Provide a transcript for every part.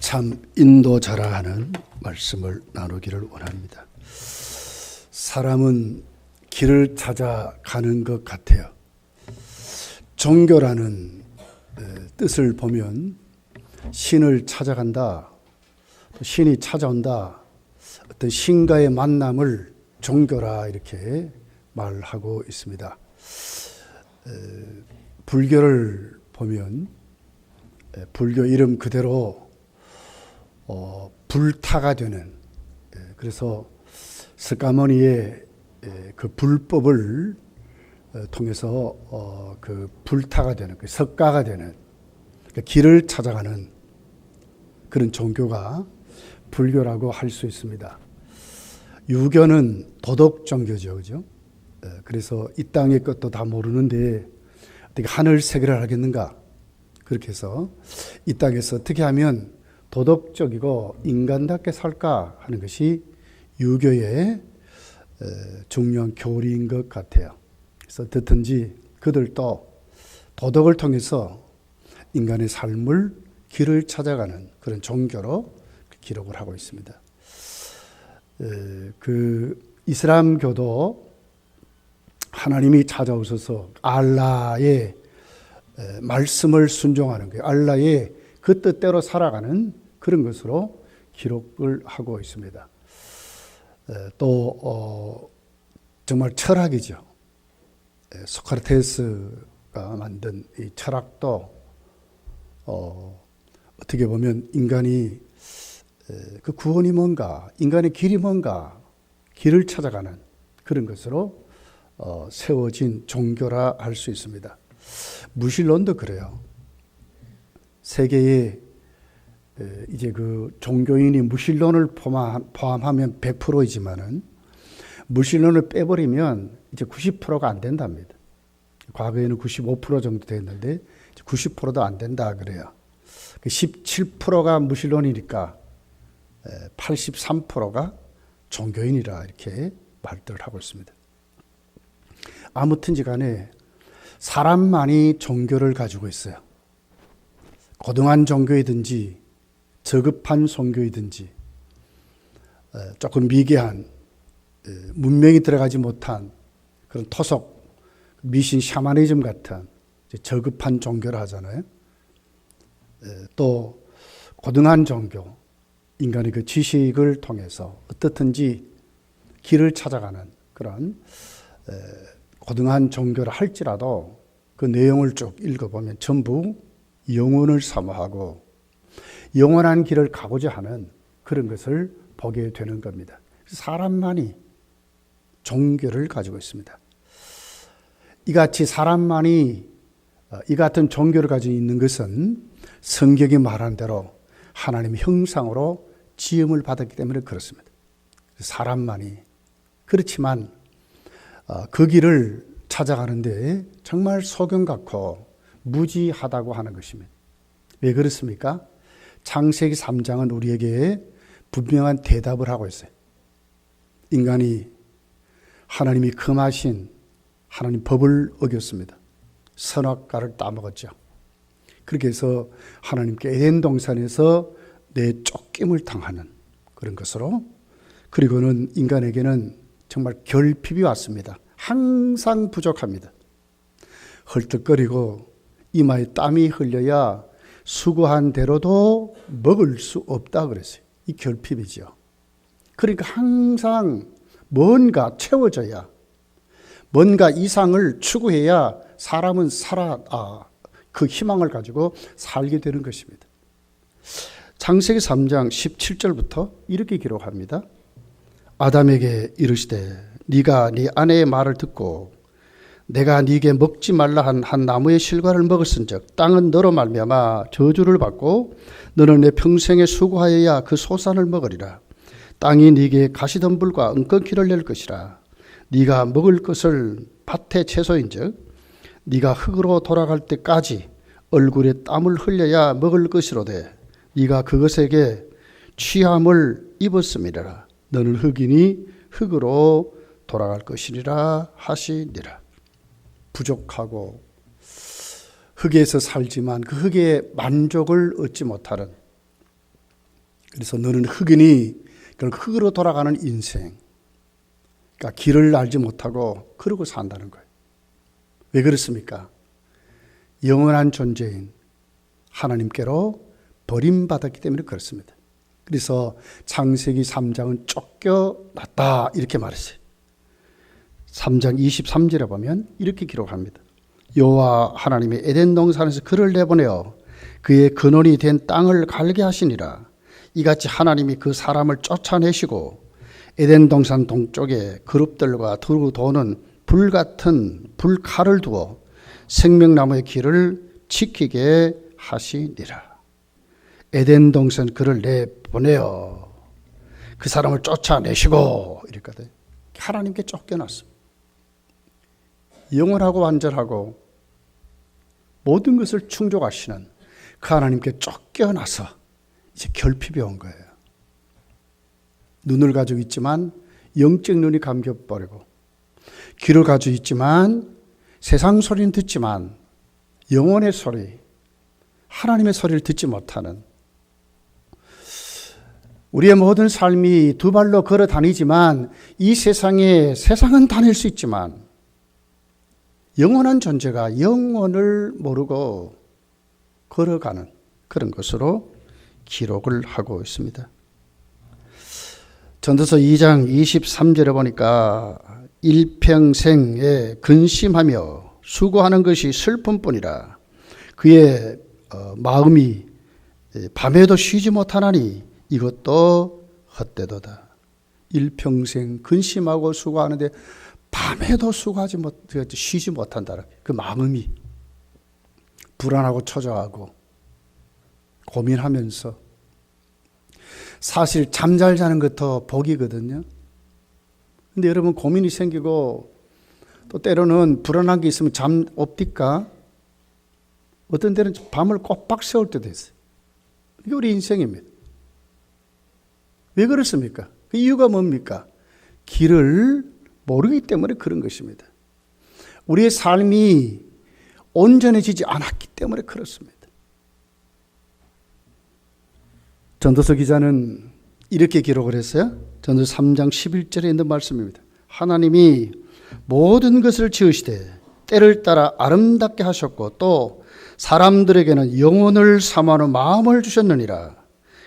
참 인도자라 하는 말씀을 나누기를 원합니다. 사람은 길을 찾아가는 것 같아요. 종교라는 뜻을 보면 신을 찾아간다, 신이 찾아온다, 어떤 신과의 만남을 종교라 이렇게 말하고 있습니다. 불교를 보면 불교 이름 그대로 불타가 되는, 그래서 석가모니의 그 불법을 통해서 그 불타가 되는, 그 석가가 되는, 길을 찾아가는 그런 종교가 불교라고 할 수 있습니다. 유교는 도덕 종교죠, 그죠? 그래서 이 땅의 것도 다 모르는데 어떻게 하늘 세계를 알겠는가? 그렇게 해서 이 땅에서 어떻게 하면 도덕적이고 인간답게 살까 하는 것이 유교의 중요한 교리인 것 같아요. 그래서 어떻든지 그들도 도덕을 통해서 인간의 삶을 길을 찾아가는 그런 종교로 기록을 하고 있습니다. 그 이슬람교도 하나님이 찾아오셔서 알라의 말씀을 순종하는 거예요. 알라의 그 뜻대로 살아가는 그런 것으로 기록을 하고 있습니다. 또 정말 철학이죠. 소크라테스가 만든 이 철학도 어떻게 보면 인간이 그 구원이 뭔가, 인간의 길이 뭔가, 길을 찾아가는 그런 것으로 세워진 종교라 할 수 있습니다. 무신론도 그래요. 세계에 이제 그 종교인이 무신론을 포함하면 100%이지만은 무신론을 빼버리면 이제 90%가 안 된답니다. 과거에는 95% 정도 됐는데 90%도 안 된다 그래요. 17%가 무신론이니까 83%가 종교인이라 이렇게 말들을 하고 있습니다. 아무튼지 간에 사람만이 종교를 가지고 있어요. 고등한 종교이든지 저급한 종교이든지 조금 미개한 문명이 들어가지 못한 그런 토속 미신 샤머니즘 같은 저급한 종교를 하잖아요. 또 고등한 종교, 인간의 그 지식을 통해서 어떻든지 길을 찾아가는 그런 고등한 종교를 할지라도 그 내용을 쭉 읽어보면 전부 영혼을 사모하고 영원한 길을 가고자 하는 그런 것을 보게 되는 겁니다. 사람만이 종교를 가지고 있습니다. 이같이 사람만이 이 같은 종교를 가지고 있는 것은 성경이 말하는 대로 하나님의 형상으로 지음을 받았기 때문에 그렇습니다. 사람만이. 그렇지만 그 길을 찾아가는데 정말 소경 같고 무지하다고 하는 것입니다. 왜 그렇습니까? 창세기 3장은 우리에게 분명한 대답을 하고 있어요. 인간이 하나님이 금하신 하나님 법을 어겼습니다. 선악과를 따먹었죠. 그렇게 해서 하나님께 에덴 동산에서 내쫓김을 당하는 그런 것으로, 그리고는 인간에게는 정말 결핍이 왔습니다. 항상 부족합니다. 헐떡거리고 이마에 땀이 흘려야 수고한 대로도 먹을 수 없다 그랬어요. 이 결핍이죠. 그러니까 항상 뭔가 채워져야, 뭔가 이상을 추구해야 사람은 그 희망을 가지고 살게 되는 것입니다. 창세기 3장 17절부터 이렇게 기록합니다. 아담에게 이르시되 네가 네 아내의 말을 듣고 내가 네게 먹지 말라 한 나무의 실과를 먹었은즉 땅은 너로 말미암아 저주를 받고 너는 내 평생에 수고하여야 그 소산을 먹으리라. 땅이 네게 가시덤불과 은끈기를 낼 것이라. 네가 먹을 것을 밭의 채소인즉 네가 흙으로 돌아갈 때까지 얼굴에 땀을 흘려야 먹을 것이로되 네가 그것에게 취함을 입었음이라. 너는 흙이니 흙으로 돌아갈 것이니라 하시니라. 부족하고 흙에서 살지만 그 흙의 만족을 얻지 못하는 그래서 너는 흑이니 결국 흑으로 돌아가는 인생. 그러니까 길을 알지 못하고 그러고 산다는 거예요. 왜 그렇습니까? 영원한 존재인 하나님께로 버림받았기 때문에 그렇습니다. 그래서 창세기 3장은 쫓겨났다 이렇게 말했어요. 3장 23절에 보면 이렇게 기록합니다. 여호와 하나님이 에덴 동산에서 그를 내보내어 그의 근원이 된 땅을 갈게 하시니라. 이같이 하나님이 그 사람을 쫓아내시고 에덴 동산 동쪽에 그룹들과 두루 도는 불같은 불칼을 두어 생명나무의 길을 지키게 하시니라. 에덴 동산 그를 내보내어 그 사람을 쫓아내시고 이랬거든요. 하나님께 쫓겨났습니다. 영원하고 완전하고 모든 것을 충족하시는 그 하나님께 쫓겨나서 이제 결핍이 온 거예요. 눈을 가지고 있지만 영적 눈이 감겨버리고, 귀를 가지고 있지만 세상 소리는 듣지만 영혼의 소리, 하나님의 소리를 듣지 못하는, 우리의 모든 삶이 두 발로 걸어 다니지만 이 세상은 다닐 수 있지만 영원한 존재가 영혼을 모르고 걸어가는 그런 것으로 기록을 하고 있습니다. 전도서 2장 23절에 보니까 일평생에 근심하며 수고하는 것이 슬픔뿐이라 그의 마음이 밤에도 쉬지 못하나니 이것도 헛되도다. 일평생 근심하고 수고하는데 밤에도 수고하지 쉬지 못한다는 그 마음이 불안하고 초조하고 고민하면서, 사실 잠 잘 자는 것도 복이거든요. 근데 여러분 고민이 생기고 또 때로는 불안한 게 있으면 잠 없디까? 어떤 때는 밤을 꼬박 세울 때도 있어요. 이게 우리 인생입니다. 왜 그렇습니까? 그 이유가 뭡니까? 길을 모르기 때문에 그런 것입니다. 우리의 삶이 온전해지지 않았기 때문에 그렇습니다. 전도서 기자는 이렇게 기록을 했어요. 전도서 3장 11절에 있는 말씀입니다. 하나님이 모든 것을 지으시되 때를 따라 아름답게 하셨고 또 사람들에게는 영혼을 사모하는 마음을 주셨느니라.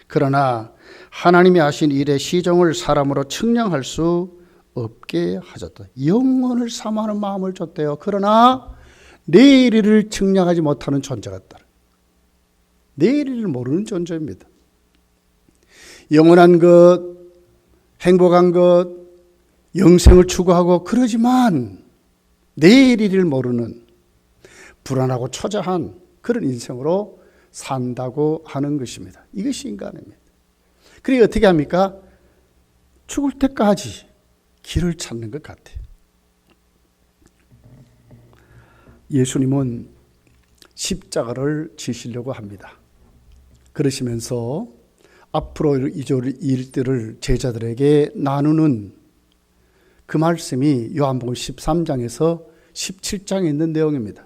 그러나 하나님이 하신 일의 시종을 사람으로 측량할 수 없게 하셨다. 영혼을 사모하는 마음을 줬대요. 그러나 내일 일을 측량하지 못하는 존재가 있다. 내일 일을 모르는 존재입니다. 영원한 것, 행복한 것, 영생을 추구하고 그러지만 내일 일을 모르는 불안하고 초조한 그런 인생으로 산다고 하는 것입니다. 이것이 인간입니다. 그러니까 어떻게 합니까? 죽을 때까지 길을 찾는 것 같아요. 예수님은 십자가를 지시려고 합니다. 그러시면서 앞으로 이룰 일들을 제자들에게 나누는 그 말씀이 요한복음 13장에서 17장에 있는 내용입니다.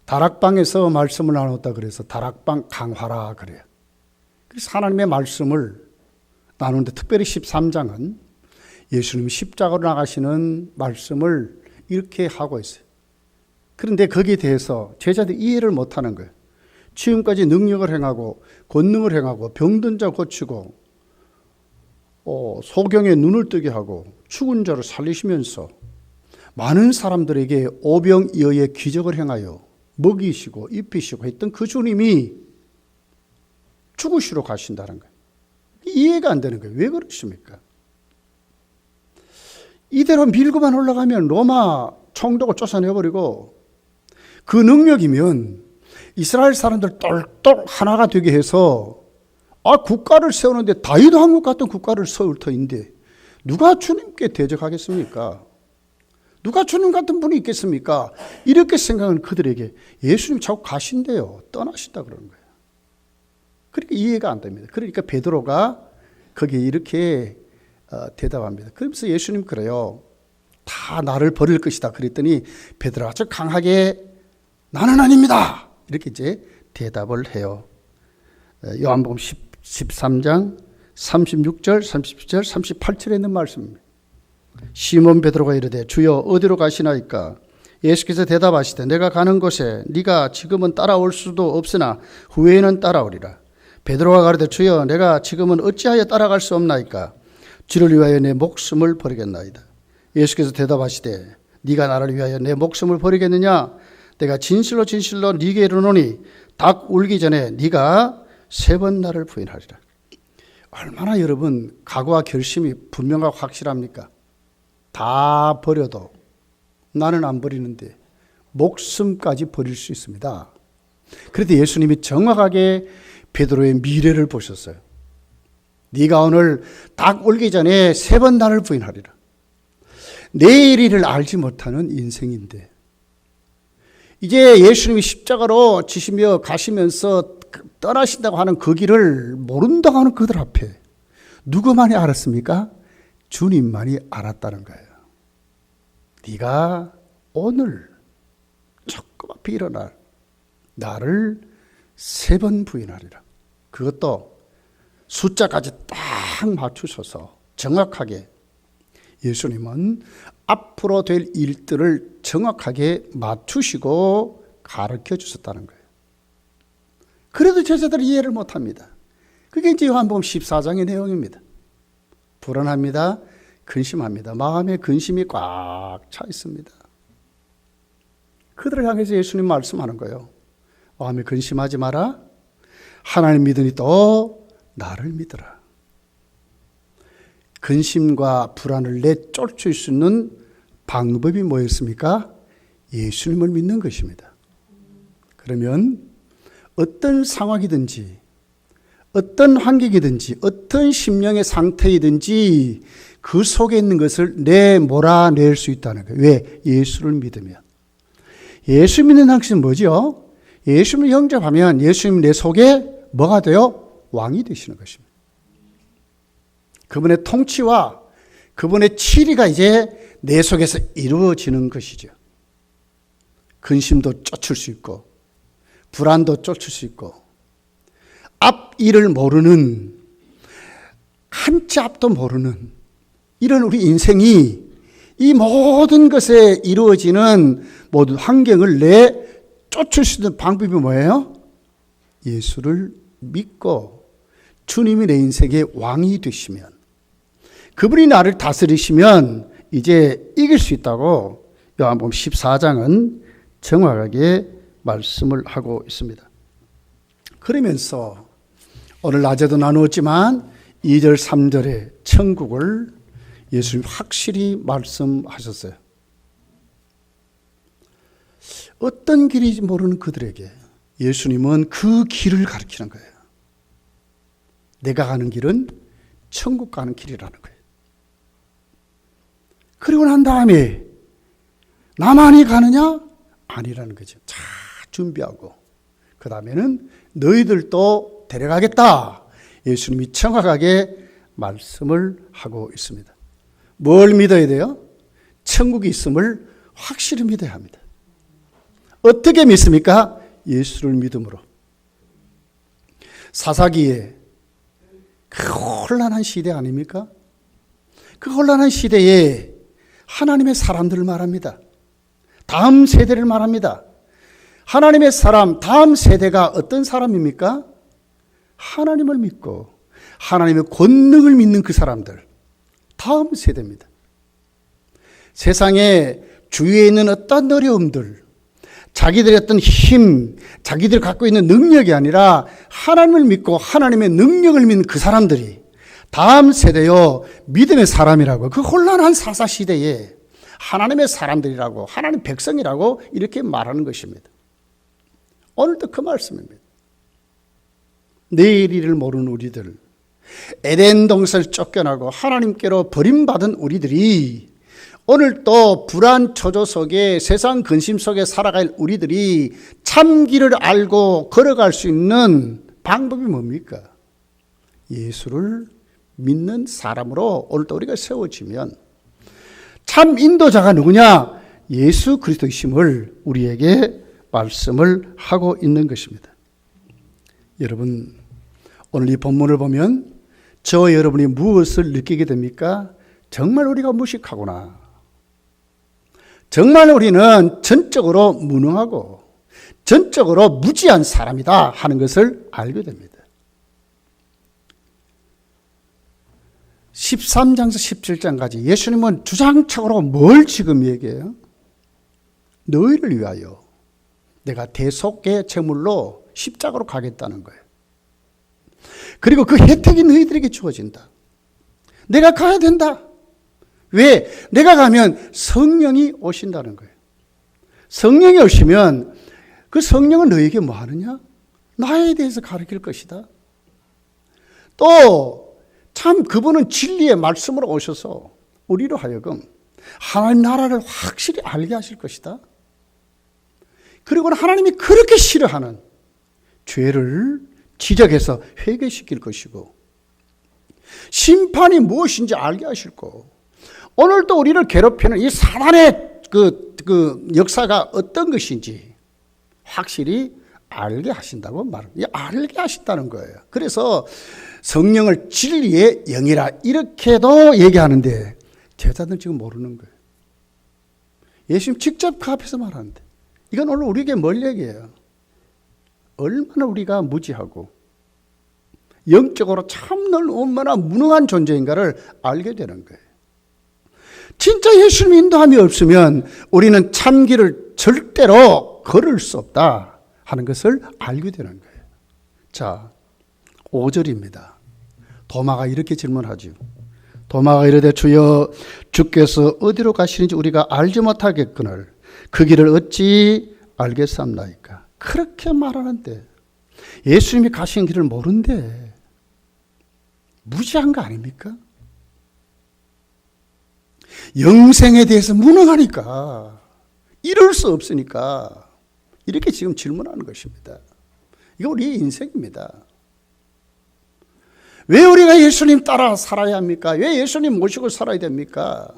다락방에서 말씀을 나눴다 그래서 다락방 강화라 그래요. 그래서 하나님의 말씀을 나누는데 특별히 13장은 예수님이 십자가로 나가시는 말씀을 이렇게 하고 있어요. 그런데 거기에 대해서 제자들이 이해를 못하는 거예요. 지금까지 능력을 행하고 권능을 행하고 병든 자 고치고 소경의 눈을 뜨게 하고 죽은 자를 살리시면서 많은 사람들에게 오병이어의 기적을 행하여 먹이시고 입히시고 했던 그 주님이 죽으시러 가신다는 거예요. 이해가 안 되는 거예요. 왜 그러십니까? 이대로 밀고만 올라가면 로마 총독을 쫓아내버리고, 그 능력이면 이스라엘 사람들 똘똘 하나가 되게 해서 국가를 세우는데 다윗 왕국 같은 국가를 세울 터인데 누가 주님께 대적하겠습니까? 누가 주님 같은 분이 있겠습니까? 이렇게 생각하는 그들에게 예수님 자꾸 가신대요. 떠나신다 그러는 거예요. 그러니까 이해가 안 됩니다. 그러니까 베드로가 거기에 이렇게 대답합니다. 그러면서 예수님 그래요. 다 나를 버릴 것이다. 그랬더니 베드로가 아주 강하게 나는 아닙니다. 이렇게 이제 대답을 해요. 요한복음 13장 36절, 37절, 38절에 있는 말씀입니다. 시몬 베드로가 이르되 주여 어디로 가시나이까? 예수께서 대답하시되 내가 가는 곳에 네가 지금은 따라올 수도 없으나 후에는 따라오리라. 베드로가 가르되 주여 내가 지금은 어찌하여 따라갈 수 없나이까? 주를 위하여 내 목숨을 버리겠나이다. 예수께서 대답하시되 네가 나를 위하여 내 목숨을 버리겠느냐? 내가 진실로 진실로 네게 이르노니 닭 울기 전에 네가 3번 나를 부인하리라. 얼마나 여러분 각오와 결심이 분명하고 확실합니까? 다 버려도 나는 안 버리는데 목숨까지 버릴 수 있습니다. 그런데 예수님이 정확하게 베드로의 미래를 보셨어요. 네가 오늘 닭 울기 전에 3번 나를 부인하리라. 내일을 알지 못하는 인생인데 이제 예수님이 십자가로 지시며 가시면서 떠나신다고 하는 그 길을 모른다고 하는 그들 앞에 누구만이 알았습니까? 주님만이 알았다는 거예요. 네가 오늘 조금 앞에 일어나 나를 3번 부인하리라. 그것도 숫자까지 딱 맞추셔서 정확하게 예수님은 앞으로 될 일들을 정확하게 맞추시고 가르쳐 주셨다는 거예요. 그래도 제자들이 이해를 못합니다. 그게 이제 요한복음 14장의 내용입니다. 불안합니다. 근심합니다. 마음에 근심이 꽉 차 있습니다. 그들을 향해서 예수님 말씀하는 거예요. 마음에 근심하지 마라. 하나님 믿으니 또 나를 믿으라. 근심과 불안을 내쫓을 수 있는 방법이 뭐였습니까? 예수님을 믿는 것입니다. 그러면 어떤 상황이든지 어떤 환경이든지 어떤 심령의 상태이든지 그 속에 있는 것을 몰아낼 수 있다는 거예요. 왜? 예수를 믿으면. 예수 믿는 당신은 뭐죠? 예수님을 영접하면 예수님 내 속에 뭐가 돼요? 왕이 되시는 것입니다. 그분의 통치와 그분의 치리가 이제 내 속에서 이루어지는 것이죠. 근심도 쫓을 수 있고 불안도 쫓을 수 있고 앞 일을 모르는 한 치 앞도 모르는 이런 우리 인생이 이 모든 것에 이루어지는 모든 환경을 쫓을 수 있는 방법이 뭐예요? 예수를 믿고 주님이 내 인생의 왕이 되시면 그분이 나를 다스리시면 이제 이길 수 있다고 요한복음 14장은 정확하게 말씀을 하고 있습니다. 그러면서 오늘 낮에도 나누었지만 2절 3절의 천국을 예수님 확실히 말씀하셨어요. 어떤 길인지 모르는 그들에게 예수님은 그 길을 가르치는 거예요. 내가 가는 길은 천국 가는 길이라는 거예요. 그리고 난 다음에 나만이 가느냐? 아니라는 거죠. 잘 준비하고 그 다음에는 너희들도 데려가겠다. 예수님이 정확하게 말씀을 하고 있습니다. 뭘 믿어야 돼요? 천국이 있음을 확실히 믿어야 합니다. 어떻게 믿습니까? 예수를 믿음으로. 사사기에 그 혼란한 시대 아닙니까? 그 혼란한 시대에 하나님의 사람들을 말합니다. 다음 세대를 말합니다. 하나님의 사람, 다음 세대가 어떤 사람입니까? 하나님을 믿고 하나님의 권능을 믿는 그 사람들. 다음 세대입니다. 세상에 주위에 있는 어떤 어려움들, 자기들의 어떤 힘, 자기들이 갖고 있는 능력이 아니라 하나님을 믿고 하나님의 능력을 믿는 그 사람들이 다음 세대요 믿음의 사람이라고 그 혼란한 사사시대에 하나님의 사람들이라고 하나님 백성이라고 이렇게 말하는 것입니다. 오늘도 그 말씀입니다. 내일 일을 모르는 우리들, 에덴 동산을 쫓겨나고 하나님께로 버림받은 우리들이 오늘 또 불안 초조 속에 세상 근심 속에 살아갈 우리들이 참 길을 알고 걸어갈 수 있는 방법이 뭡니까? 예수를 믿는 사람으로 오늘 또 우리가 세워지면 참 인도자가 누구냐? 예수 그리스도이심을 우리에게 말씀을 하고 있는 것입니다. 여러분, 오늘 이 본문을 보면 저와 여러분이 무엇을 느끼게 됩니까? 정말 우리가 무식하구나. 정말 우리는 전적으로 무능하고 전적으로 무지한 사람이다 하는 것을 알게 됩니다. 13장에서 17장까지 예수님은 주장적으로 뭘 지금 얘기해요? 너희를 위하여 내가 대속의 제물로 십자가로 가겠다는 거예요. 그리고 그 혜택이 너희들에게 주어진다. 내가 가야 된다. 왜? 내가 가면 성령이 오신다는 거예요. 성령이 오시면 그 성령은 너에게 뭐 하느냐? 나에 대해서 가르칠 것이다. 또 참 그분은 진리의 말씀으로 오셔서 우리로 하여금 하나님 나라를 확실히 알게 하실 것이다. 그리고 하나님이 그렇게 싫어하는 죄를 지적해서 회개시킬 것이고 심판이 무엇인지 알게 하실 거. 오늘도 우리를 괴롭히는 이 사단의 그 역사가 어떤 것인지 확실히 알게 하신다고 말합니다. 알게 하신다는 거예요. 그래서 성령을 진리의 영이라 이렇게도 얘기하는데 제자들은 지금 모르는 거예요. 예수님 직접 그 앞에서 말하는데 이건 오늘 우리에게 뭘 얘기해요? 얼마나 우리가 무지하고 영적으로 참늘 얼마나 무능한 존재인가를 알게 되는 거예요. 진짜 예수님 인도함이 없으면 우리는 참길을 절대로 걸을 수 없다 하는 것을 알게 되는 거예요. 자, 5절입니다. 도마가 이렇게 질문하죠. 도마가 이르되 주여 주께서 어디로 가시는지 우리가 알지 못하겠거늘 그 길을 어찌 알겠사옵나이까. 그렇게 말하는데 예수님이 가신 길을 모른대. 무지한 거 아닙니까? 영생에 대해서 무능하니까 이럴 수 없으니까 이렇게 지금 질문하는 것입니다. 이거 우리의 인생입니다. 왜 우리가 예수님 따라 살아야 합니까? 왜 예수님 모시고 살아야 됩니까?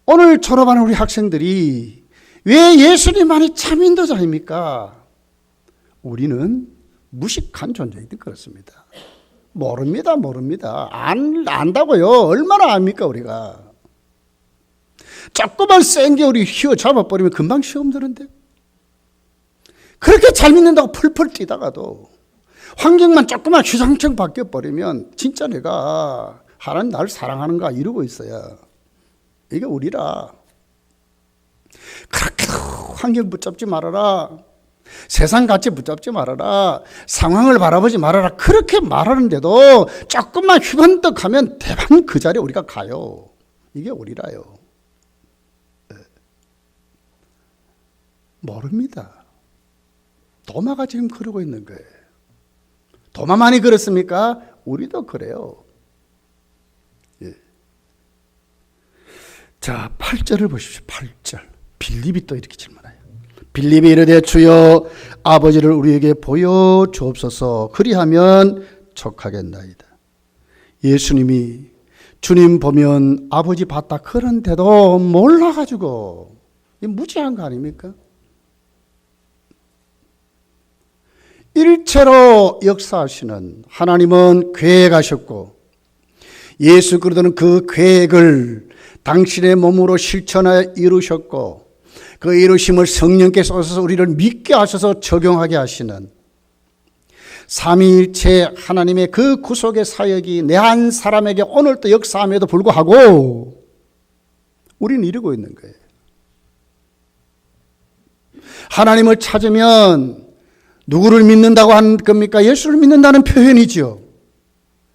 오늘 졸업하는 우리 학생들이 왜 예수님만이 참 인도자입니까? 우리는 무식한 존재이든 그렇습니다. 모릅니다. 안다고요. 얼마나 압니까 우리가. 조그만 센 게 우리 휘어잡아버리면 금방 시험 드는데. 그렇게 잘 믿는다고 풀풀 뛰다가도 환경만 조그만 휘장청 바뀌어버리면 진짜 내가 하나님 나를 사랑하는가 이러고 있어야. 이게 우리라. 그렇게 환경 붙잡지 말아라. 세상 같이 붙잡지 말아라. 상황을 바라보지 말아라. 그렇게 말하는데도 조금만 휘번덕하면 대박 그 자리에 우리가 가요. 이게 우리라요. 모릅니다. 도마가 지금 그러고 있는 거예요. 도마만이 그렇습니까? 우리도 그래요. 예. 자, 8절을 보십시오. 8절. 빌립이 또 이렇게 질문해요. 빌립이 이르되 주여 아버지를 우리에게 보여 주옵소서. 그리하면 족하겠나이다. 예수님이 주님 보면 아버지 봤다 그런데도 몰라가지고 무지한 거 아닙니까? 일체로 역사하시는 하나님은 계획하셨고 예수 그리스도는 그 계획을 당신의 몸으로 실천하여 이루셨고 그 이루심을 성령께서 오셔서 우리를 믿게 하셔서 적용하게 하시는 삼위일체 하나님의 그 구속의 사역이 내 한 사람에게 오늘도 역사함에도 불구하고 우리는 이러고 있는 거예요. 하나님을 찾으면 누구를 믿는다고 하는 겁니까? 예수를 믿는다는 표현이죠.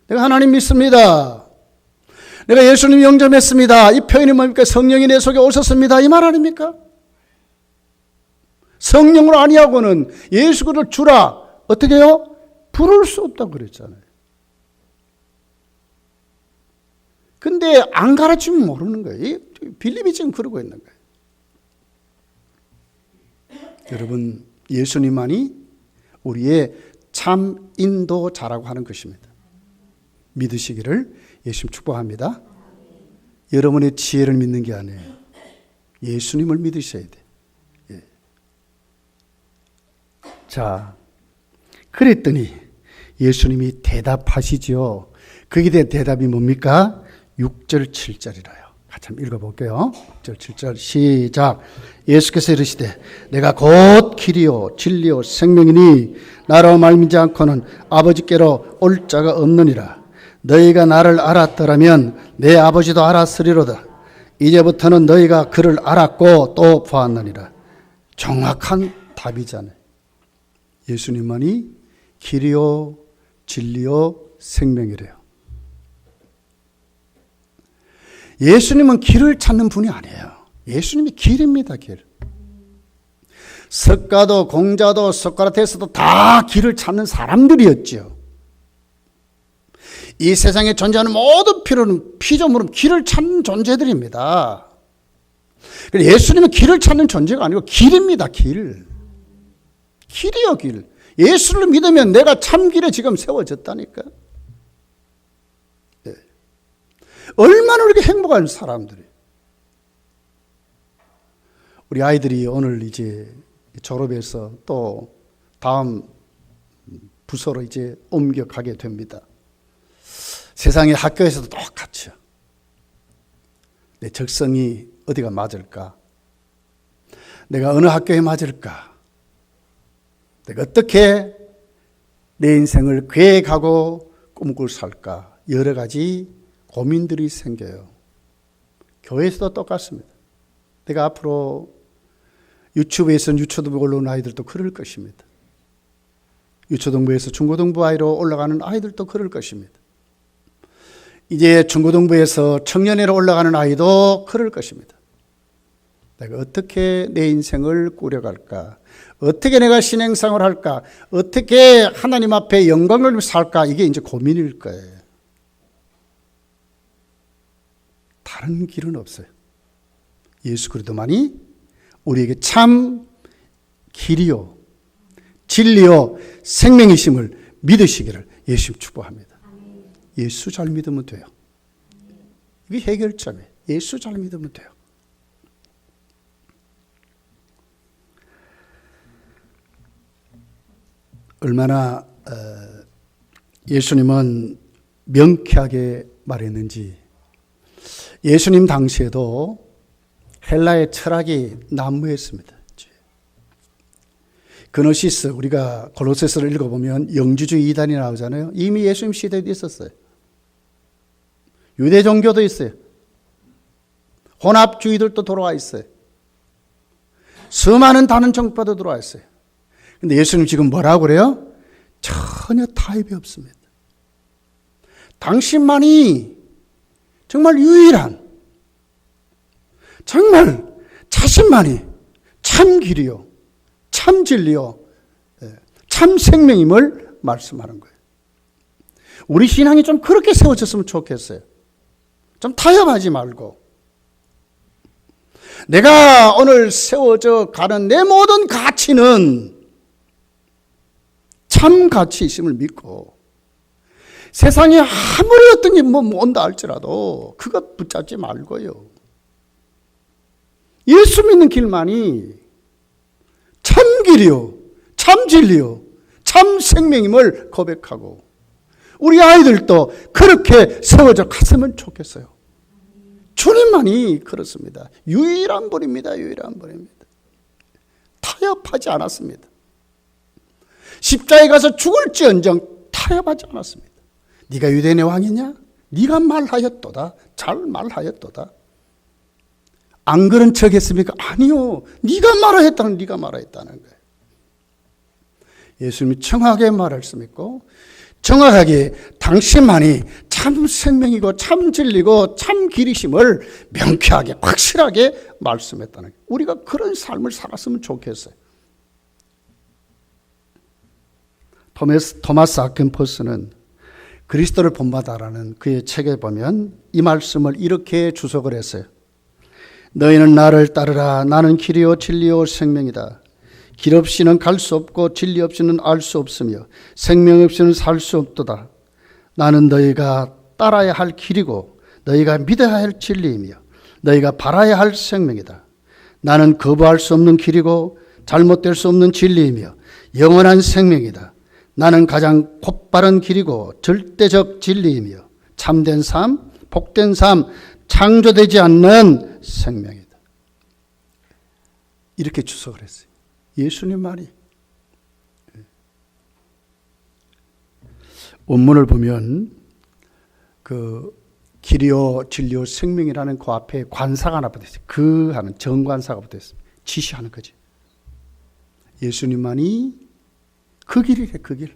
내가 하나님 믿습니다. 내가 예수님 영접했습니다. 이 표현이 뭡니까? 성령이 내 속에 오셨습니다. 이 말 아닙니까? 성령으로 아니하고는 예수 그리스도를 주라. 어떻게 해요? 부를 수 없다고 그랬잖아요. 근데 안 가르치면 모르는 거예요. 빌립이 지금 그러고 있는 거예요. 여러분, 예수님만이 우리의 참 인도자라고 하는 것입니다. 믿으시기를 예수님 축복합니다. 여러분의 지혜를 믿는 게 아니에요. 예수님을 믿으셔야 돼. 예. 자, 그랬더니 예수님이 대답하시죠. 거기에 대한 대답이 뭡니까? 6절 7절이라요. 같이 한번 읽어볼게요. 6절 7절 시작. 예수께서 이르시되 내가 곧 길이요 진리요 생명이니 나로 말미지 않고는 아버지께로 올 자가 없느니라. 너희가 나를 알았더라면 내 아버지도 알았으리로다. 이제부터는 너희가 그를 알았고 또 보았느니라. 정확한 답이잖아요. 예수님만이 길이요 진리요 생명이래요. 예수님은 길을 찾는 분이 아니에요. 예수님이 길입니다. 길. 석가도 공자도 소크라테스도 다 길을 찾는 사람들이었죠. 이 세상에 존재하는 모든 피조물은 길을 찾는 존재들입니다. 예수님은 길을 찾는 존재가 아니고 길입니다. 길. 길이요 길. 예수를 믿으면 내가 참길에 지금 세워졌다니까. 네. 얼마나 이렇게 행복한 사람들이. 우리 아이들이 오늘 이제 졸업해서 또 다음 부서로 이제 옮겨가게 됩니다. 세상의 학교에서도 똑같죠. 내 적성이 어디가 맞을까? 내가 어느 학교에 맞을까? 내가 어떻게 내 인생을 계획하고 꿈꾸고 살까? 여러 가지 고민들이 생겨요. 교회에서도 똑같습니다. 내가 앞으로 유튜브에서 유초등부 올라온 아이들도 그럴 것입니다. 유초등부에서 중고등부 아이로 올라가는 아이들도 그럴 것입니다. 이제 중고등부에서 청년회로 올라가는 아이도 그럴 것입니다. 내가 어떻게 내 인생을 꾸려갈까? 어떻게 내가 신앙생활을 할까? 어떻게 하나님 앞에 영광을 살까? 이게 이제 고민일 거예요. 다른 길은 없어요. 예수 그리스도만이 우리에게 참 길이요 진리요 생명이심을 믿으시기를 예수 축복합니다. 예수 잘 믿으면 돼요. 이게 해결점이에요. 예수 잘 믿으면 돼요. 얼마나 예수님은 명쾌하게 말했는지. 예수님 당시에도 헬라의 철학이 난무했습니다. 그노시스, 우리가 골로새서를 읽어보면 영주주의 이단이 나오잖아요. 이미 예수님 시대에도 있었어요. 유대 종교도 있어요. 혼합주의들도 돌아와 있어요. 수많은 다른 정파도 들어와 있어요. 근데 예수님 지금 뭐라고 그래요? 전혀 타협이 없습니다. 당신만이 정말 유일한, 정말 자신만이 참 길이요, 참 진리요, 참 생명임을 말씀하는 거예요. 우리 신앙이 좀 그렇게 세워졌으면 좋겠어요. 좀 타협하지 말고. 내가 오늘 세워져 가는 내 모든 가치는 참 가치 있음을 믿고, 세상에 아무리 어떤 게 온다 할지라도 그것 붙잡지 말고요. 예수 믿는 길만이 참 길이요, 참 진리요, 참 생명임을 고백하고, 우리 아이들도 그렇게 세워져 갔으면 좋겠어요. 주님만이 그렇습니다. 유일한 분입니다. 유일한 분입니다. 타협하지 않았습니다. 십자가에 가서 죽을지언정 타협하지 않았습니다. 네가 유대인의 왕이냐? 네가 말하였도다. 잘 말하였도다. 안 그런 척 했습니까? 아니요. 네가 말하였다는 네가 말하였다는 거예요. 예수님이 정확하게 말씀했고, 정확하게 당신만이 참 생명이고 참 진리고 참 길이심을 명쾌하게 확실하게 말씀했다는 거예요. 우리가 그런 삶을 살았으면 좋겠어요. 토마스 아킨포스는 그리스도를 본받아라는 그의 책에 보면 이 말씀을 이렇게 주석을 했어요. 너희는 나를 따르라. 나는 길이요 진리요 생명이다. 길 없이는 갈 수 없고 진리 없이는 알 수 없으며 생명 없이는 살 수 없도다. 나는 너희가 따라야 할 길이고 너희가 믿어야 할 진리이며 너희가 바라야 할 생명이다. 나는 거부할 수 없는 길이고 잘못될 수 없는 진리이며 영원한 생명이다. 나는 가장 곧바른 길이고 절대적 진리이며 참된 삶, 복된 삶, 창조되지 않는 생명이다. 이렇게 주석을 했어요. 예수님 말이. 원문을 보면 그 길이요 진리요 생명이라는 그 앞에 관사가 하나 붙어 있어요. 그 하는 정관사가 붙어 있어요. 지시하는 거지. 예수님만이 그 길이래, 그 길.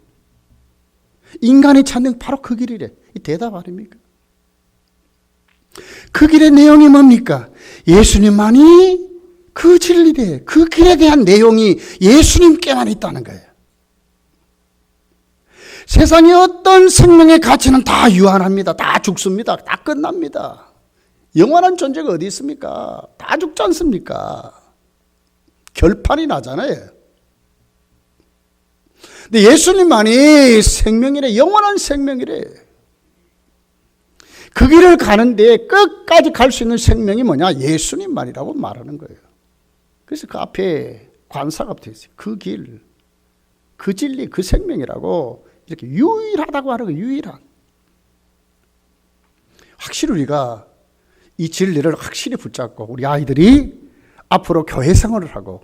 인간이 찾는 바로 그 길이래. 이 대답 아닙니까? 그 길의 내용이 뭡니까? 예수님만이 그 진리래. 그 길에 대한 내용이 예수님께만 있다는 거예요. 세상의 어떤 생명의 가치는 다 유한합니다. 다 죽습니다. 다 끝납니다. 영원한 존재가 어디 있습니까? 다 죽지 않습니까? 결판이 나잖아요. 근데 예수님만이 생명이래. 영원한 생명이래. 그 길을 가는데 끝까지 갈 수 있는 생명이 뭐냐? 예수님만이라고 말하는 거예요. 그래서 그 앞에 관사가 붙어 있어요. 그 길, 그 진리, 그 생명이라고 이렇게 유일하다고 하는 거예요. 유일한. 확실히 우리가 이 진리를 확실히 붙잡고 우리 아이들이 앞으로 교회 생활을 하고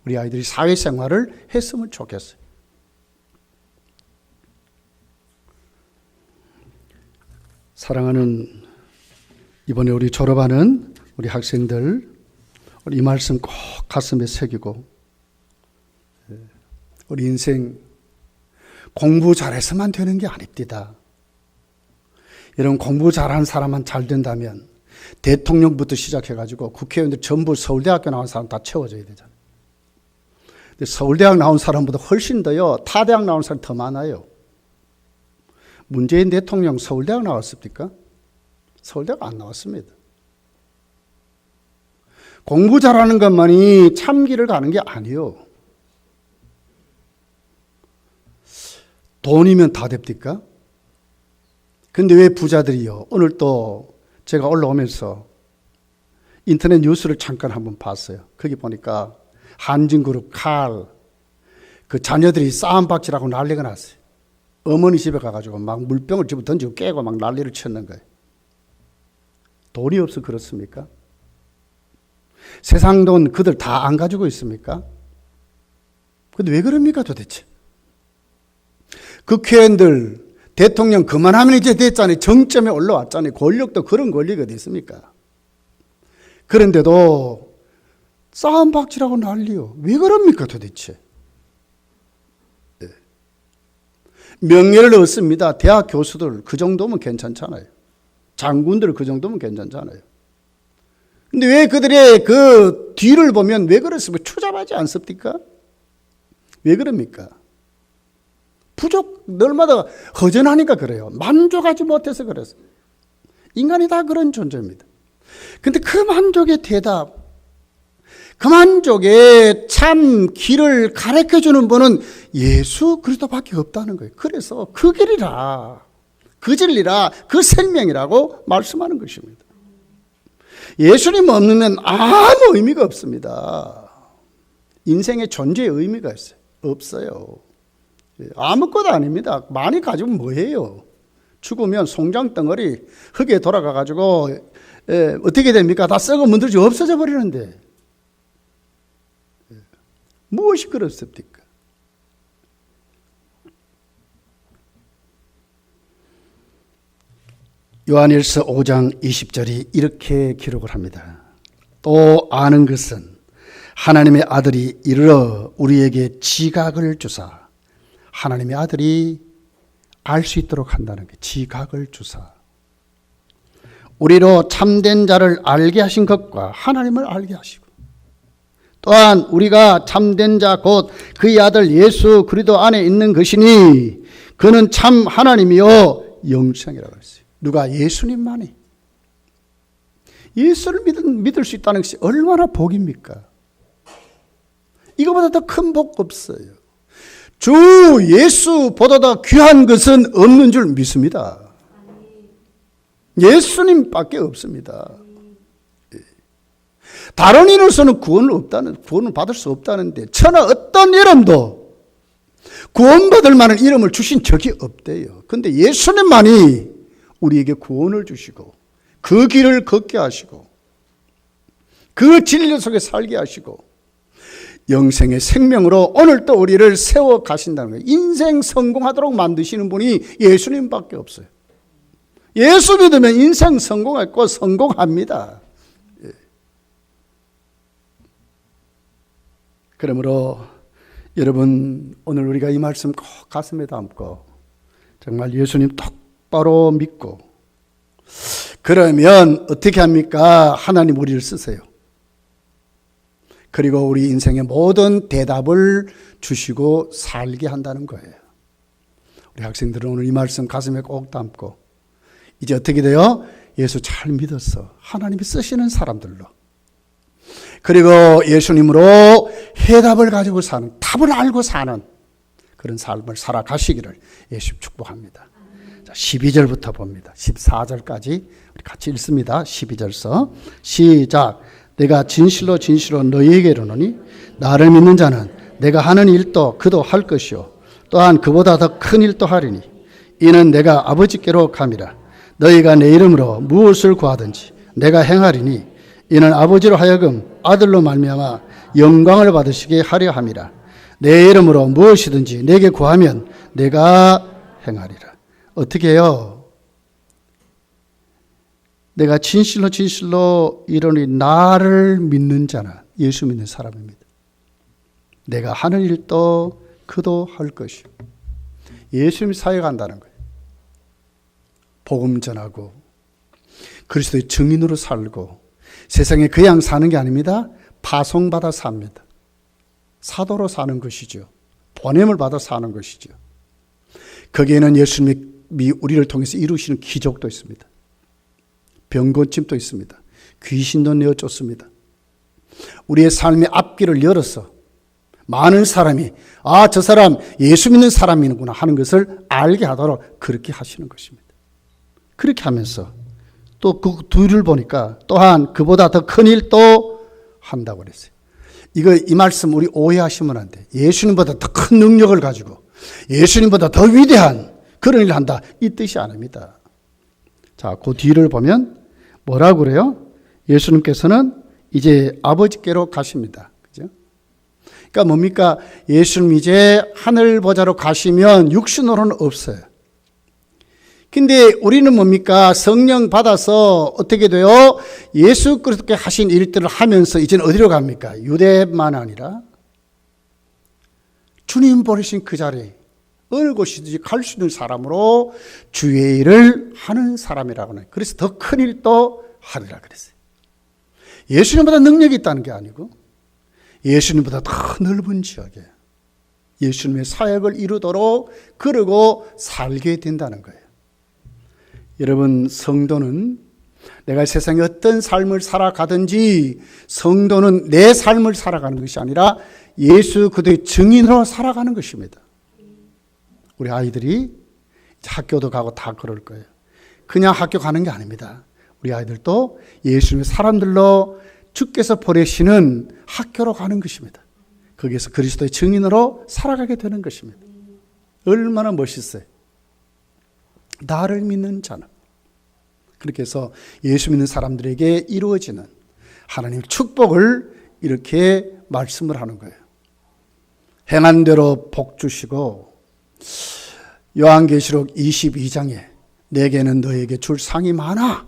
우리 아이들이 사회생활을 했으면 좋겠어요. 사랑하는 이번에 우리 졸업하는 우리 학생들, 우리 이 말씀 꼭 가슴에 새기고 우리 인생 공부 잘해서만 되는 게 아닙니다. 여러분, 공부 잘한 사람만 잘 된다면 대통령부터 시작해가지고 국회의원들 전부 서울대학교 나온 사람 다 채워져야 되잖아요. 근데 서울대학 나온 사람보다 훨씬 더요, 타대학 나온 사람이 더 많아요. 문재인 대통령 서울대학 나왔습니까? 서울대학 안 나왔습니다. 공부 잘하는 것만이 참 길을 가는 게 아니에요. 돈이면 다 됩니까? 근데 왜 부자들이요? 오늘 또 제가 올라오면서 인터넷 뉴스를 잠깐 한번 봤어요. 거기 보니까 한진그룹 칼, 그 자녀들이 싸움박질하고 난리가 났어요. 어머니 집에 가가지고 막 물병을 집어 던지고 깨고 막 난리를 쳤는 거예요. 돈이 없어 그렇습니까? 세상 돈 그들 다 안 가지고 있습니까? 근데 왜 그럽니까 도대체? 국회의원들, 대통령 그만하면 이제 됐잖아요. 정점에 올라왔잖아요. 권력도 그런 권리가 어디 있습니까? 그런데도 싸움박질하고 난리요. 왜 그럽니까 도대체? 명예를 얻습니다. 대학 교수들 그 정도면 괜찮잖아요. 장군들 그 정도면 괜찮잖아요. 근데 왜 그들의 그 뒤를 보면 왜 그렇습니까? 추잡하지 않습니까? 왜 그럽니까? 부족, 날마다 허전하니까 그래요. 만족하지 못해서 그래서. 인간이 다 그런 존재입니다. 근데 그 만족의 대답, 그 만족의 참 길을 가르쳐주는 분은 예수 그리스도밖에 없다는 거예요. 그래서 그 길이라, 그 진리라, 그 생명이라고 말씀하는 것입니다. 예수님 없으면 아무 의미가 없습니다. 인생의 존재의 의미가 있어요. 없어요. 아무것도 아닙니다. 많이 가지면 뭐해요? 죽으면 송장덩어리 흙에 돌아가가지고 어떻게 됩니까? 다 썩어 문드러지 없어져 버리는데 무엇이 그렇습니까? 요한일서 5장 20절이 이렇게 기록을 합니다. 또 아는 것은 하나님의 아들이 이르러 우리에게 지각을 주사, 하나님의 아들이 알 수 있도록 한다는 게 지각을 주사, 우리로 참된 자를 알게 하신 것과 하나님을 알게 하시고, 또한 우리가 참된 자 곧 그의 아들 예수 그리스도 안에 있는 것이니 그는 참 하나님이요 영생이라고 했어요. 누가? 예수님만이. 예수를 믿을 수 있다는 것이 얼마나 복입니까? 이거보다 더 큰 복 없어요. 주 예수보다 더 귀한 것은 없는 줄 믿습니다. 예수님밖에 없습니다. 다른 이로서는 구원을 받을 수 없다는데, 천하 어떤 이름도 구원받을 만한 이름을 주신 적이 없대요. 근데 예수님만이 우리에게 구원을 주시고 그 길을 걷게 하시고 그 진리 속에 살게 하시고 영생의 생명으로 오늘 또 우리를 세워 가신다는 거예요. 인생 성공하도록 만드시는 분이 예수님밖에 없어요. 예수 믿으면 인생 성공했고 성공합니다. 그러므로 여러분 오늘 우리가 이 말씀 꼭 가슴에 담고 정말 예수님 똑바로 믿고 그러면 어떻게 합니까? 하나님 우리를 쓰세요. 그리고 우리 인생의 모든 대답을 주시고 살게 한다는 거예요. 우리 학생들은 오늘 이 말씀 가슴에 꼭 담고 이제 어떻게 돼요? 예수 잘 믿었어. 하나님이 쓰시는 사람들로. 그리고 예수님으로 해답을 가지고 사는, 답을 알고 사는 그런 삶을 살아가시기를 예수 축복합니다. 자, 12절부터 봅니다. 14절까지 우리 같이 읽습니다. 12절서 시작. 내가 진실로 진실로 너희에게 이르노니 나를 믿는 자는 내가 하는 일도 그도 할 것이요 또한 그보다 더 큰 일도 하리니 이는 내가 아버지께로 감이라. 너희가 내 이름으로 무엇을 구하든지 내가 행하리니 이는 아버지로 하여금 아들로 말미암아 영광을 받으시게 하려 함이라. 내 이름으로 무엇이든지 내게 구하면 내가 행하리라. 어떻게 해요? 내가 진실로 진실로 이르노니 나를 믿는 자는 예수 믿는 사람입니다. 내가 하는 일도 그도 할 것이요. 예수님 사역한다는 거예요. 복음 전하고 그리스도의 증인으로 살고 세상에 그냥 사는 게 아닙니다. 파송받아 삽니다. 사도로 사는 것이죠. 보냄을 받아 사는 것이죠. 거기에는 예수님이 우리를 통해서 이루시는 기적도 있습니다. 병 고침도 있습니다. 귀신도 내어쫓습니다. 우리의 삶의 앞길을 열어서 많은 사람이 저 사람 예수 믿는 사람이구나 하는 것을 알게 하도록 그렇게 하시는 것입니다. 그렇게 하면서 또 그 둘을 보니까 또한 그보다 더 큰 일도 한다고 그랬어요. 이 말씀 우리 오해하시면 안 돼. 예수님보다 더 큰 능력을 가지고 예수님보다 더 위대한 그런 일을 한다. 이 뜻이 아닙니다. 자, 그 뒤를 보면 뭐라고 그래요? 예수님께서는 이제 아버지께로 가십니다. 그죠? 그러니까 뭡니까? 예수님 이제 하늘 보좌로 가시면 육신으로는 없어요. 근데 우리는 뭡니까? 성령 받아서 어떻게 돼요? 예수 그리스도께 하신 일들을 하면서 이제는 어디로 갑니까? 유대만 아니라 주님 보내신 그 자리 어느 곳이든지 갈 수 있는 사람으로 주의 일을 하는 사람이라고 해요. 그래서 더 큰 일도 하리라 그랬어요. 예수님보다 능력이 있다는 게 아니고 예수님보다 더 넓은 지역에 예수님의 사역을 이루도록 그러고 살게 된다는 거예요. 여러분, 성도는 내가 세상에 어떤 삶을 살아가든지 성도는 내 삶을 살아가는 것이 아니라 예수 그리스도의 증인으로 살아가는 것입니다. 우리 아이들이 학교도 가고 다 그럴 거예요. 그냥 학교 가는 게 아닙니다. 우리 아이들도 예수님의 사람들로 주께서 보내시는 학교로 가는 것입니다. 거기에서 그리스도의 증인으로 살아가게 되는 것입니다. 얼마나 멋있어요. 나를 믿는 자는. 그렇게 해서 예수 믿는 사람들에게 이루어지는 하나님의 축복을 이렇게 말씀을 하는 거예요. 행한 대로 복 주시고 요한계시록 22장에 내게는 너에게 줄 상이 많아.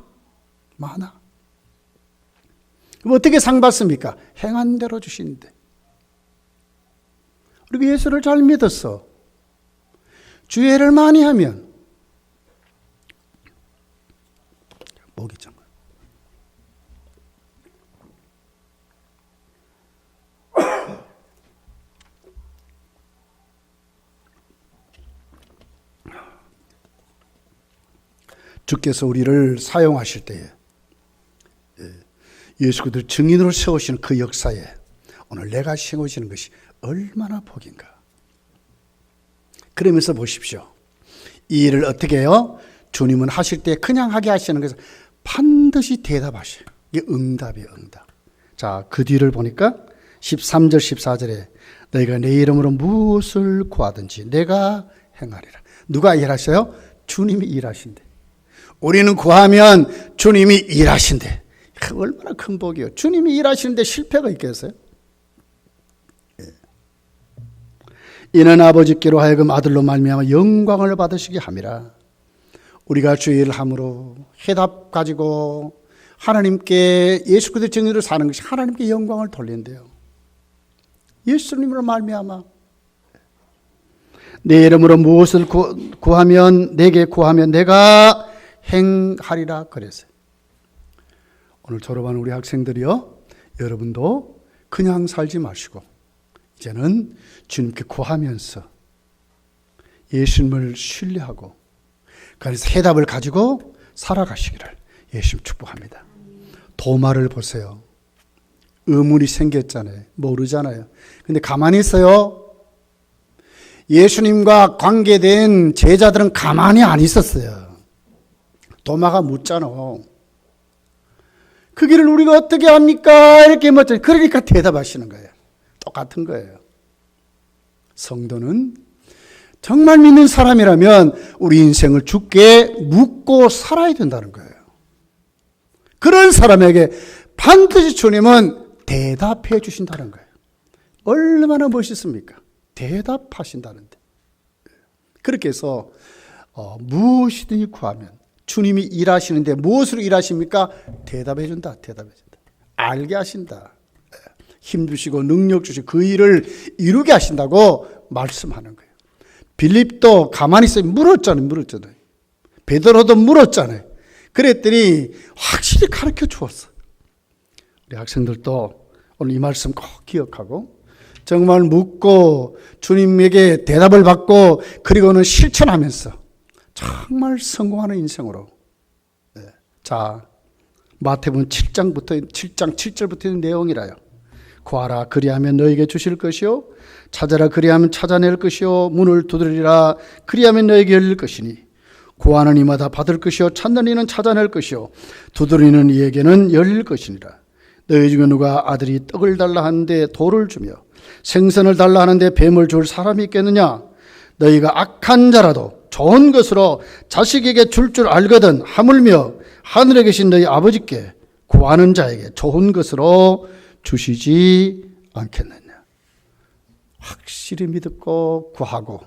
그럼 어떻게 상 받습니까? 행한 대로 주시는데. 그리고 예수를 잘 믿었어. 주의를 많이 하면 목이 정말 주께서 우리를 사용하실 때에 예수 그리스도를 증인으로 세우시는 그 역사에 오늘 내가 세우시는 것이 얼마나 복인가. 그러면서 보십시오. 이 일을 어떻게 해요? 주님은 하실 때 그냥 하게 하시는 것을 반드시 대답하셔요. 이게 응답이에요, 응답. 자, 그 뒤를 보니까 13절 14절에 너희가 내 이름으로 무엇을 구하든지 내가 행하리라. 누가 일하셔요? 주님이 일하신대. 우리는 구하면 주님이 일하신대. 얼마나 큰 복이요. 주님이 일하시는데 실패가 있겠어요? 이는 아버지께로 하여금 아들로 말미암아 영광을 받으시게 함이라. 우리가 주의 일을 함으로 해답 가지고 하나님께 예수 그리스도의 정의로 사는 것이 하나님께 영광을 돌린대요. 예수님으로 말미암아 내 이름으로 무엇을 구하면 내게 구하면 내가 행하리라 그랬어요. 오늘 졸업하는 우리 학생들이요, 여러분도 그냥 살지 마시고 이제는 주님께 구하면서 예수님을 신뢰하고 그래서 해답을 가지고 살아가시기를 예수님 축복합니다. 도마를 보세요. 의문이 생겼잖아요. 모르잖아요. 근데 가만히 있어요. 예수님과 관계된 제자들은 가만히 안 있었어요. 도마가 묻잖아. 그 길을 우리가 어떻게 합니까? 이렇게 묻잖아요. 그러니까 대답하시는 거예요. 똑같은 거예요. 성도는 정말 믿는 사람이라면 우리 인생을 주께 묻고 살아야 된다는 거예요. 그런 사람에게 반드시 주님은 대답해 주신다는 거예요. 얼마나 멋있습니까? 대답하신다는데. 그렇게 해서 무엇이든지 구하면 주님이 일하시는데 무엇으로 일하십니까? 대답해 준다. 대답해 준다. 알게 하신다. 힘주시고 능력 주시고 그 일을 이루게 하신다고 말씀하는 거예요. 빌립도 가만히 있어 물었잖아요. 베드로도 물었잖아요. 그랬더니 확실히 가르쳐 주었어. 우리 학생들도 오늘 이 말씀 꼭 기억하고 정말 묻고 주님에게 대답을 받고 그리고는 실천하면서 정말 성공하는 인생으로. 자, 마태복음 7장 7절부터 있는 내용이라요. 구하라 그리하면 너에게 주실 것이요 찾아라 그리하면 찾아낼 것이요 문을 두드리라 그리하면 너에게 열릴 것이니 구하는 이마다 받을 것이요 찾는 이는 찾아낼 것이요 두드리는 이에게는 열릴 것이니라. 너희 중에 누가 아들이 떡을 달라 하는데 돌을 주며 생선을 달라 하는데 뱀을 줄 사람이 있겠느냐? 너희가 악한 자라도 좋은 것으로 자식에게 줄 알거든 하물며 하늘에 계신 너희 아버지께 구하는 자에게 좋은 것으로 주시지 않겠느냐. 확실히 믿고 구하고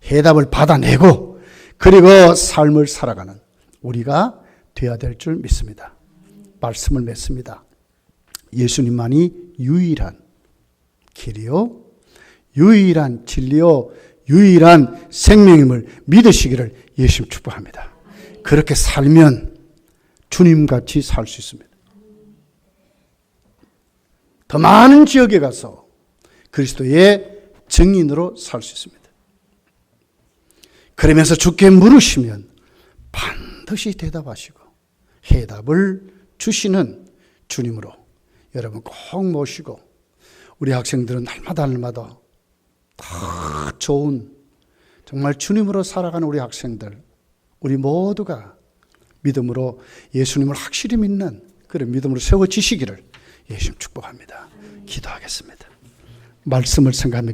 해답을 받아내고 그리고 삶을 살아가는 우리가 되어야 될 줄 믿습니다. 말씀을 맺습니다. 예수님만이 유일한 길이요 유일한 진리요 유일한 생명임을 믿으시기를 예수님 축복합니다. 그렇게 살면 주님같이 살 수 있습니다. 더 많은 지역에 가서 그리스도의 증인으로 살 수 있습니다. 그러면서 주께 물으시면 반드시 대답하시고 해답을 주시는 주님으로 여러분 꼭 모시고 우리 학생들은 날마다 더 좋은 정말 주님으로 살아가는 우리 학생들 우리 모두가 믿음으로 예수님을 확실히 믿는 그런 믿음으로 세워지시기를 예수님 축복합니다. 기도하겠습니다. 말씀을 생각하며